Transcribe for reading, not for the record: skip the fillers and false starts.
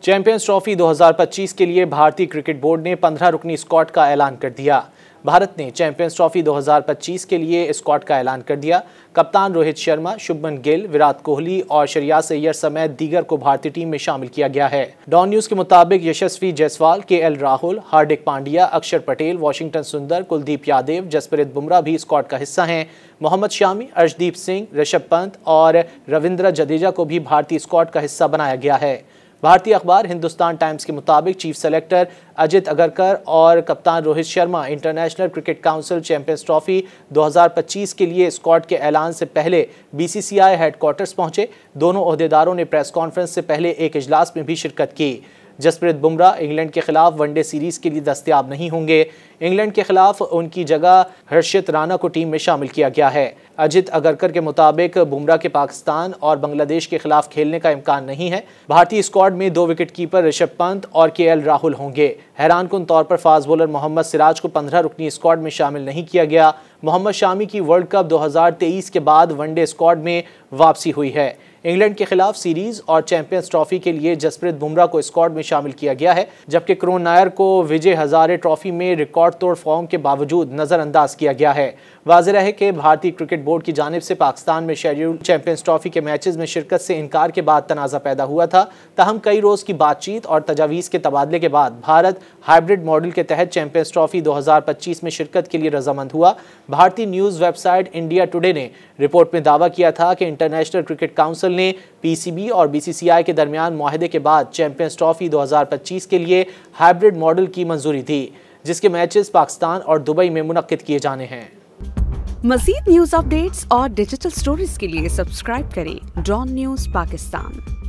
Champions trophy 2025 के लिए भारतीय क्रिकेट बोर्ड ने 15 रुकनी स्क्वाड का ऐलान कर दिया। भारत ने चैंपियंस ट्रॉफी 2025 के लिए स्क्वाड का ऐलान कर दिया। कप्तान रोहित शर्मा, शुभमन गिल, विराट कोहली और श्रेयस अय्यर समेत दीगर को भारतीय टीम में शामिल किया गया है। डॉन न्यूज के मुताबिक यशस्वी जायसवाल, केएल राहुल, हार्दिक पांड्या, अक्षर पटेल, वाशिंगटन सुंदर, कुलदीप यादव, जसप्रीत बुमराह भी स्क्वाड का हिस्सा हैं। मोहम्मद शामी, अर्शदीप सिंह, ऋषभ पंत और रविंद्र जडेजा को भी भारतीय स्क्वाड का हिस्सा बनाया गया है। भारतीय अखबार हिंदुस्तान टाइम्स के मुताबिक चीफ सेलेक्टर अजित अगरकर और कप्तान Rohit Sharma international cricket council champions trophy 2025 के लिए स्क्वाड के ऐलान से पहले बीसीसीआई हेडक्वार्टर्स पहुंचे। दोनों ओहदेदारों ने प्रेस कॉन्फ्रेंस से पहले एक इजलास में भी शिरकत की। जसप्रीत बुमराह इंग्लैंड के खिलाफ वनडे सीरीज के लिए दस्तयाब नहीं होंगे। इंग्लैंड के खिलाफ उनकी जगह हर्षित राणा को टीम में शामिल किया गया है। अजित अगरकर के मुताबिक बुमराह के पाकिस्तान और बांग्लादेश के खिलाफ खेलने का इम्कान नहीं है। भारतीय स्क्वाड में 2 विकेट कीपर ऋषभ पंत और केएल राहुल होंगे। हैरानकुन तौर पर फास्ट बॉलर मोहम्मद सिराज को 15 रुकनी स्क्वाड में शामिल नहीं किया गया। मोहम्मद शामी की वर्ल्ड कप 2023 के बाद वनडे स्क्वाड में वापसी हुई है। इंग्लैंड के खिलाफ सीरीज और चैंपियंस ट्रॉफी के लिए जसप्रीत बुमराह को स्क्वाड में शामिल किया गया है, जबकि करुण नायर को विजय हजारे ट्रॉफी में रिकॉर्ड तोड़ फॉर्म के बावजूद नजरअंदाज किया गया है। वाज़ेह है कि भारतीय क्रिकेट बोर्ड की जानिब से पाकिस्तान में शेड्यूल्ड चैंपियंस ट्रॉफी के मैचेस में शिरकत से इनकार के बाद तनाज़ा पैदा हुआ था। ताहम कई रोज़ की बातचीत और तजावीज़ के तबादले के बाद भारत हाइब्रिड मॉडल के तहत चैंपियंस ट्रॉफी 2025 में शिरकत के लिए रजामंद हुआ। भारतीय न्यूज़ वेबसाइट इंडिया टुडे ने रिपोर्ट में दावा किया था कि इंटरनेशनल क्रिकेट काउंसिल ने पीसीबी और बीसीसीआई के दरमियान मुआहदे के बाद चैंपियंस ट्रॉफी 2025 के लिए हाइब्रिड मॉडल की मंजूरी दी, जिसके मैचेस पाकिस्तान और दुबई में मुनक्किद किए जाने हैं। मज़ीद न्यूज़ अपडेट्स और डिजिटल स्टोरीज के लिए सब्सक्राइब करें डॉन न्यूज़ पाकिस्तान।